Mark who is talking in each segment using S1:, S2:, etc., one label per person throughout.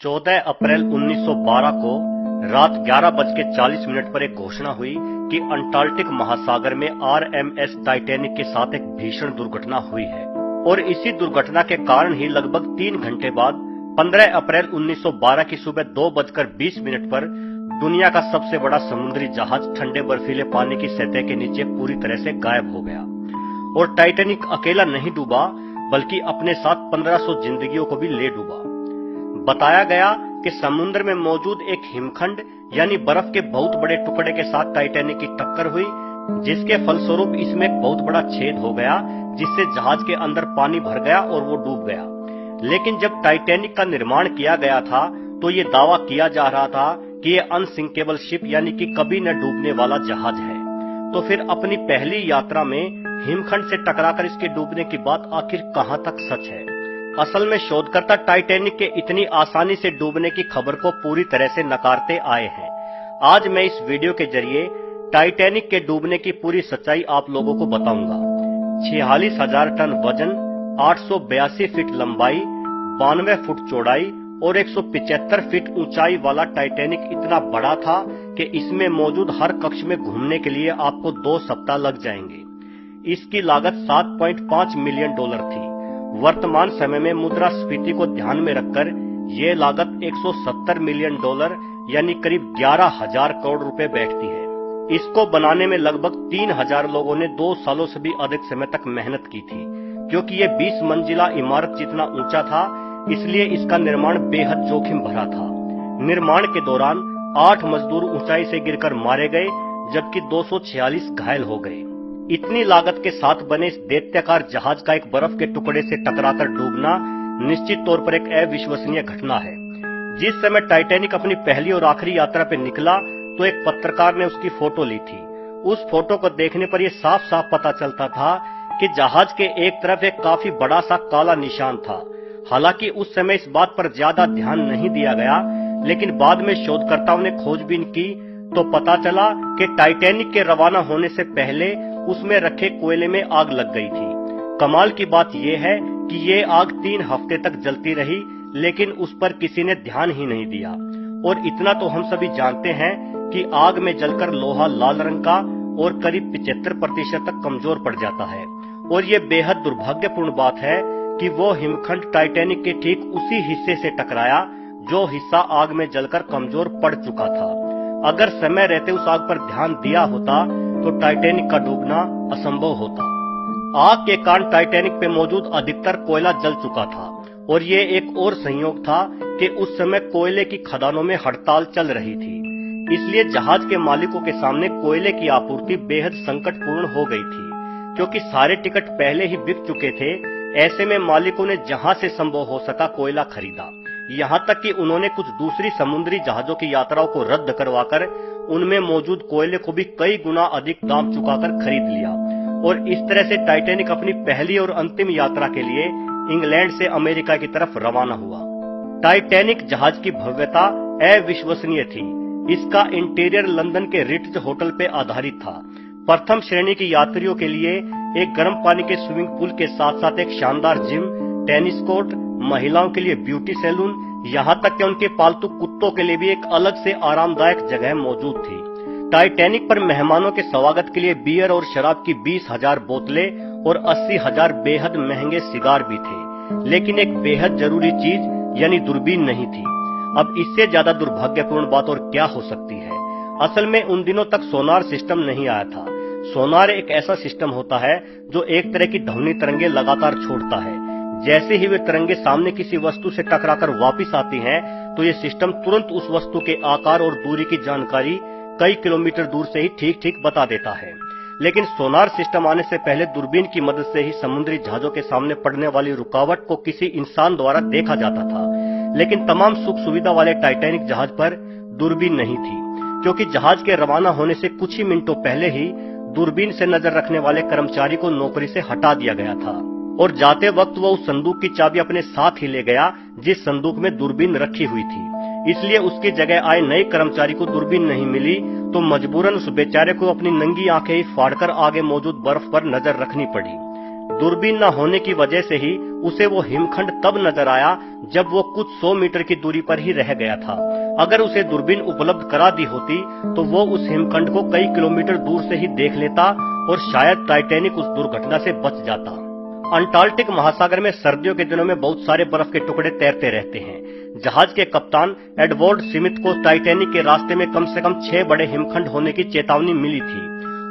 S1: 14 अप्रैल 1912 को रात 11:40 पर एक घोषणा हुई कि अंटार्कटिक महासागर में आरएमएस टाइटैनिक के साथ एक भीषण दुर्घटना हुई है और इसी दुर्घटना के कारण ही लगभग 3 घंटे बाद 15 अप्रैल 1912 की सुबह 2:20 पर दुनिया का सबसे बड़ा समुद्री जहाज ठंडे बर्फीले पानी की सतह के नीचे पूरी तरह से गायब हो गया। और टाइटैनिक अकेला नहीं डूबा बल्कि अपने साथ 1500 जिंदगियों को भी ले डूबा। बताया गया कि समुद्र में मौजूद एक हिमखंड यानी बर्फ के बहुत बड़े टुकड़े के साथ टाइटैनिक की टक्कर हुई, जिसके फलस्वरूप इसमें एक बहुत बड़ा छेद हो गया, जिससे जहाज के अंदर पानी भर गया और वो डूब गया। लेकिन जब टाइटैनिक का निर्माण किया गया था तो ये दावा किया जा रहा था कि ये अनसिंकेबल शिप यानी कि कभी न डूबने वाला जहाज है। तो फिर अपनी पहली यात्रा में हिमखंड से टकराकर इसके डूबने की बात आखिर कहां तक सच है? असल में शोधकर्ता टाइटैनिक के इतनी आसानी से डूबने की खबर को पूरी तरह से नकारते आए हैं। आज मैं इस वीडियो के जरिए टाइटैनिक के डूबने की पूरी सच्चाई आप लोगों को बताऊंगा। 46,000 टन वजन, 882 फीट लंबाई, 92 फुट चौड़ाई और 175 फीट ऊंचाई वाला टाइटैनिक इतना बड़ा था कि इसमें मौजूद हर कक्ष में घूमने के लिए आपको 2 सप्ताह लग जाएंगे। इसकी लागत $7.5 मिलियन थी। वर्तमान समय में मुद्रास्फीति को ध्यान में रखकर यह लागत $170 मिलियन यानी करीब 11,000 करोड़ रुपए बैठती है। इसको बनाने में लगभग 3,000 लोगों ने 2 सालों से भी अधिक समय तक मेहनत की थी। क्योंकि ये 20 मंजिला इमारत जितना ऊंचा था, इसलिए इसका निर्माण बेहद जोखिम भरा था। निर्माण के दौरान 8 मजदूर ऊंचाई से गिरकर मारे गए, जबकि 246 घायल हो गए। इतनी लागत के साथ बने इस दैत्याकार जहाज का एक बर्फ के टुकड़े से टकराकर डूबना निश्चित तौर पर एक अविश्वसनीय घटना है। जिस समय टाइटैनिक अपनी पहली और आखिरी यात्रा पे निकला तो एक पत्रकार ने उसकी फोटो ली थी। उस फोटो को देखने पर यह साफ साफ पता चलता था कि जहाज के एक तरफ एक काफी बड़ा सा काला निशान था। हालांकि उस समय इस बात पर ज्यादा ध्यान नहीं दिया गया, लेकिन बाद में शोधकर्ताओं ने खोजबीन की तो पता चला कि टाइटैनिक के रवाना होने से पहले उसमें रखे कोयले में आग लग गई थी। कमाल की बात यह है कि ये आग 3 हफ्ते तक जलती रही, लेकिन उस पर किसी ने ध्यान ही नहीं दिया। और इतना तो हम सभी जानते हैं कि आग में जलकर लोहा लाल रंग का और करीब 75% तक कमजोर पड़ जाता है। और ये बेहद दुर्भाग्यपूर्ण बात है कि वो हिमखंड टाइटैनिक के ठीक उसी हिस्से से टकराया जो हिस्सा आग में जलकर कमजोर पड़ चुका था। अगर समय रहते उस आग पर ध्यान दिया होता तो टाइटैनिक का डूबना असंभव होता। आग के कारण टाइटैनिक पे मौजूद अधिकतर कोयला जल चुका था और ये एक और संयोग था कि उस समय कोयले की खदानों में हड़ताल चल रही थी। इसलिए जहाज के मालिकों के सामने कोयले की आपूर्ति बेहद संकटपूर्ण हो गई थी, क्योंकि सारे टिकट पहले ही बिक चुके थे। ऐसे में मालिकों ने जहां से संभव हो सका कोयला खरीदा। यहाँ तक कि उन्होंने कुछ दूसरी समुद्री जहाजों की यात्राओं को रद्द करवाकर उनमें मौजूद कोयले को भी कई गुना अधिक दाम चुकाकर खरीद लिया। और इस तरह से टाइटैनिक अपनी पहली और अंतिम यात्रा के लिए इंग्लैंड से अमेरिका की तरफ रवाना हुआ। टाइटैनिक जहाज की भव्यता अविश्वसनीय थी। इसका इंटीरियर लंदन के रिट्ज होटल पे आधारित था। प्रथम श्रेणी की यात्रियों के लिए एक गर्म पानी के स्विमिंग पूल के साथ साथ एक शानदार जिम, टेनिस कोर्ट, महिलाओं के लिए ब्यूटी सैलून, यहाँ तक कि उनके पालतू कुत्तों के लिए भी एक अलग से आरामदायक जगह मौजूद थी। टाइटैनिक पर मेहमानों के स्वागत के लिए बियर और शराब की 20,000 बोतलें और 80,000 बेहद महंगे सिगार भी थे। लेकिन एक बेहद जरूरी चीज यानी दूरबीन नहीं थी। अब इससे ज्यादा दुर्भाग्यपूर्ण बात और क्या हो सकती है? असल में उन दिनों तक सोनार सिस्टम नहीं आया था। सोनार एक ऐसा सिस्टम होता है जो एक तरह की ध्वनि तरंगे लगातार छोड़ता है। जैसे ही वे तरंगे सामने किसी वस्तु से टकराकर वापस आती हैं, तो ये सिस्टम तुरंत उस वस्तु के आकार और दूरी की जानकारी कई किलोमीटर दूर से ही ठीक ठीक बता देता है। लेकिन सोनार सिस्टम आने से पहले दूरबीन की मदद से ही समुद्री जहाजों के सामने पड़ने वाली रुकावट को किसी इंसान द्वारा देखा जाता था। लेकिन तमाम सुख सुविधा वाले टाइटैनिक जहाज पर दूरबीन नहीं थी, क्योंकि जहाज के रवाना होने से कुछ ही मिनटों पहले ही दूरबीन से नजर रखने वाले कर्मचारी को नौकरी से हटा दिया गया था और जाते वक्त वो उस संदूक की चाबी अपने साथ ही ले गया जिस संदूक में दूरबीन रखी हुई थी। इसलिए उसकी जगह आए नए कर्मचारी को दूरबीन नहीं मिली तो मजबूरन उस बेचारे को अपनी नंगी आंखें ही फाड़कर आगे मौजूद बर्फ पर नजर रखनी पड़ी। दूरबीन न होने की वजह से ही उसे वो हिमखंड तब नजर आया जब वो कुछ 100 मीटर की दूरी पर ही रह गया था। अगर उसे दूरबीन उपलब्ध करा दी होती तो वो उस हिमखंड को कई किलोमीटर दूर से ही देख लेता और शायद टाइटैनिक उस दुर्घटना से बच जाता। अंटार्कटिक महासागर में सर्दियों के दिनों में बहुत सारे बर्फ के टुकड़े तैरते रहते हैं। जहाज के कप्तान एडवर्ड स्मिथ को टाइटैनिक के रास्ते में कम से कम 6 बड़े हिमखंड होने की चेतावनी मिली थी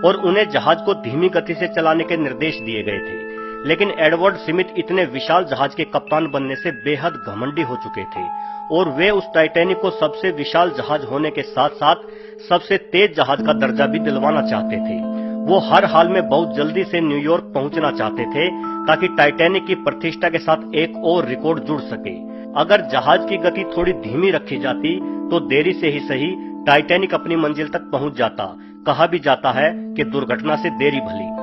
S1: और उन्हें जहाज को धीमी गति से चलाने के निर्देश दिए गए थे। लेकिन एडवर्ड स्मिथ इतने विशाल जहाज के कप्तान बनने से बेहद घमंडी हो चुके थे और वे उस टाइटैनिक को सबसे विशाल जहाज होने के साथ साथ सबसे तेज जहाज का दर्जा भी दिलवाना चाहते थे। वो हर हाल में बहुत जल्दी से न्यूयॉर्क पहुंचना चाहते थे ताकि टाइटैनिक की प्रतिष्ठा के साथ एक और रिकॉर्ड जुड़ सके। अगर जहाज की गति थोड़ी धीमी रखी जाती तो देरी से ही सही टाइटैनिक अपनी मंजिल तक पहुंच जाता। कहा भी जाता है कि दुर्घटना से देरी भली।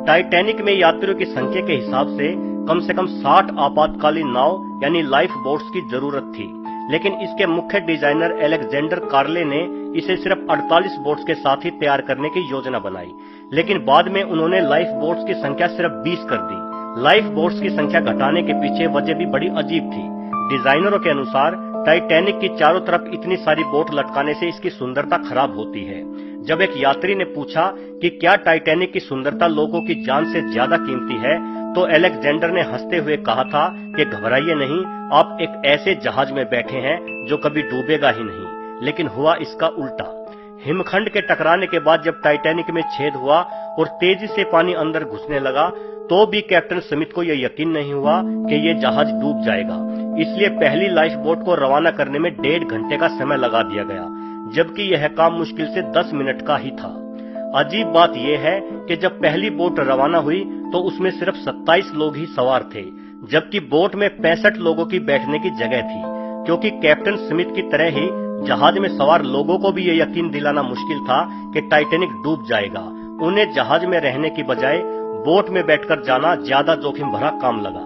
S1: टाइटैनिक में यात्रियों की संख्या के हिसाब से कम 60 आपातकालीन नाव यानी लाइफ बोट्स की जरूरत थी, लेकिन इसके मुख्य डिजाइनर अलेक्जेंडर कार्ले ने इसे सिर्फ 48 बोट्स के साथ ही तैयार करने की योजना बनाई। लेकिन बाद में उन्होंने लाइफ बोट्स की संख्या सिर्फ 20 कर दी। लाइफ बोट्स की संख्या घटाने के पीछे वजह भी बड़ी अजीब थी। डिजाइनरों के अनुसार टाइटैनिक की चारों तरफ इतनी सारी बोट लटकाने से इसकी सुंदरता खराब होती है। जब एक यात्री ने पूछा कि क्या टाइटैनिक की सुंदरता लोगों की जान से ज्यादा कीमती है, तो अलेक्जेंडर ने हंसते हुए कहा था कि घबराइए नहीं, आप एक ऐसे जहाज में बैठे हैं जो कभी डूबेगा ही नहीं। लेकिन हुआ इसका उल्टा। हिमखंड के टकराने के बाद जब टाइटैनिक में छेद हुआ और तेजी से पानी अंदर घुसने लगा तो भी कैप्टन स्मिथ को यह यकीन नहीं हुआ कि ये जहाज डूब जाएगा। इसलिए पहली लाइफ बोट को रवाना करने में 1.5 घंटे का समय लगा दिया गया, जबकि यह काम मुश्किल से 10 मिनट का ही था। अजीब बात यह है कि जब पहली बोट रवाना हुई तो उसमें सिर्फ 27 लोग ही सवार थे, जबकि बोट में 65 लोगों की बैठने की जगह थी। क्योंकि कैप्टन स्मिथ की तरह ही जहाज में सवार लोगों को भी यह यकीन दिलाना मुश्किल था कि टाइटैनिक डूब जाएगा। उन्हें जहाज में रहने की बजाय बोट में बैठकर जाना ज्यादा जोखिम भरा काम लगा।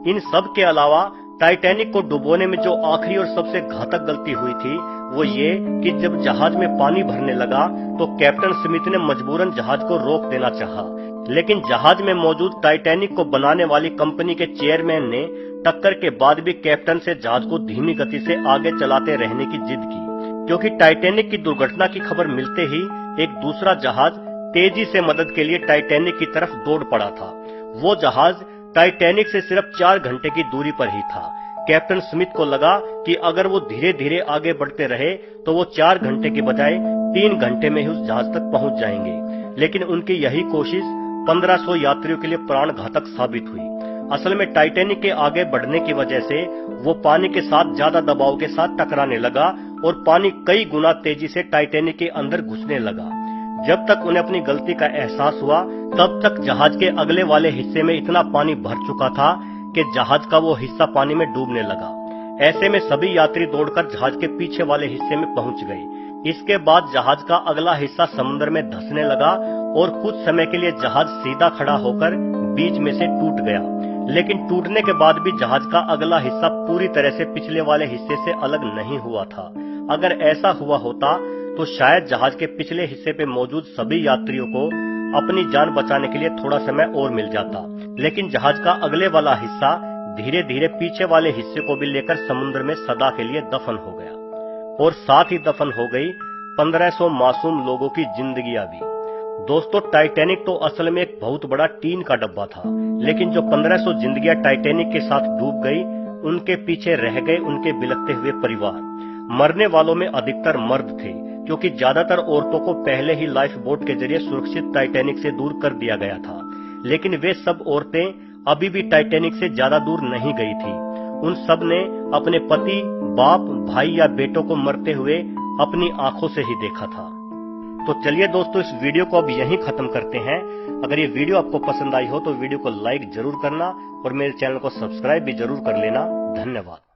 S1: इन सब के अलावा टाइटैनिक को डुबोने में जो आखिरी और सबसे घातक गलती हुई थी वो ये कि जब जहाज में पानी भरने लगा तो कैप्टन स्मिथ ने मजबूरन जहाज को रोक देना चाहा, लेकिन जहाज में मौजूद टाइटैनिक को बनाने वाली कंपनी के चेयरमैन ने टक्कर के बाद भी कैप्टन से जहाज को धीमी गति से आगे चलाते रहने की जिद की। क्योंकि टाइटैनिक की दुर्घटना की खबर मिलते ही एक दूसरा जहाज तेजी से मदद के लिए टाइटैनिक की तरफ दौड़ पड़ा था। वो जहाज टाइटैनिक से सिर्फ 4 घंटे की दूरी पर ही था। कैप्टन स्मिथ को लगा कि अगर वो धीरे धीरे आगे बढ़ते रहे तो वो 4 घंटे के बजाय 3 घंटे में ही उस जहाज तक पहुंच जाएंगे। लेकिन उनकी यही कोशिश 1500 यात्रियों के लिए प्राण घातक साबित हुई। असल में टाइटैनिक के आगे बढ़ने की वजह से वो पानी के साथ ज्यादा दबाव के साथ टकराने लगा और पानी कई गुना तेजी से टाइटैनिक के अंदर घुसने लगा। जब तक उन्हें अपनी गलती का एहसास हुआ तब तक जहाज के अगले वाले हिस्से में इतना पानी भर चुका था कि जहाज का वो हिस्सा पानी में डूबने लगा। ऐसे में सभी यात्री दौड़कर जहाज के पीछे वाले हिस्से में पहुंच गए। इसके बाद जहाज का अगला हिस्सा समुद्र में धंसने लगा और कुछ समय के लिए जहाज सीधा खड़ा होकर बीच में से टूट गया। लेकिन टूटने के बाद भी जहाज का अगला हिस्सा पूरी तरह से पिछले वाले हिस्से से अलग नहीं हुआ था। अगर ऐसा हुआ होता तो शायद जहाज के पिछले हिस्से पे मौजूद सभी यात्रियों को अपनी जान बचाने के लिए थोड़ा समय और मिल जाता। लेकिन जहाज का अगले वाला हिस्सा धीरे धीरे पीछे वाले हिस्से को भी लेकर समुद्र में सदा के लिए दफन हो गया और साथ ही दफन हो गई 1500 मासूम लोगों की जिंदगियां भी। दोस्तों, टाइटैनिक तो असल में एक बहुत बड़ा टीन का डब्बा था, लेकिन जो 1500 जिंदगियां टाइटैनिक के साथ डूब गई उनके पीछे रह गए उनके बिलखते हुए परिवार। मरने वालों में अधिकतर मर्द थे, क्योंकि ज्यादातर औरतों को पहले ही लाइफ बोट के जरिए सुरक्षित टाइटैनिक से दूर कर दिया गया था। लेकिन वे सब औरतें अभी भी टाइटैनिक से ज्यादा दूर नहीं गई थी। उन सब ने अपने पति, बाप, भाई या बेटों को मरते हुए अपनी आंखों से ही देखा था। तो चलिए दोस्तों, इस वीडियो को अब यहीं खत्म करते हैं। अगर ये वीडियो आपको पसंद आई हो तो वीडियो को लाइक जरूर करना और मेरे चैनल को सब्सक्राइब भी जरूर कर लेना। धन्यवाद।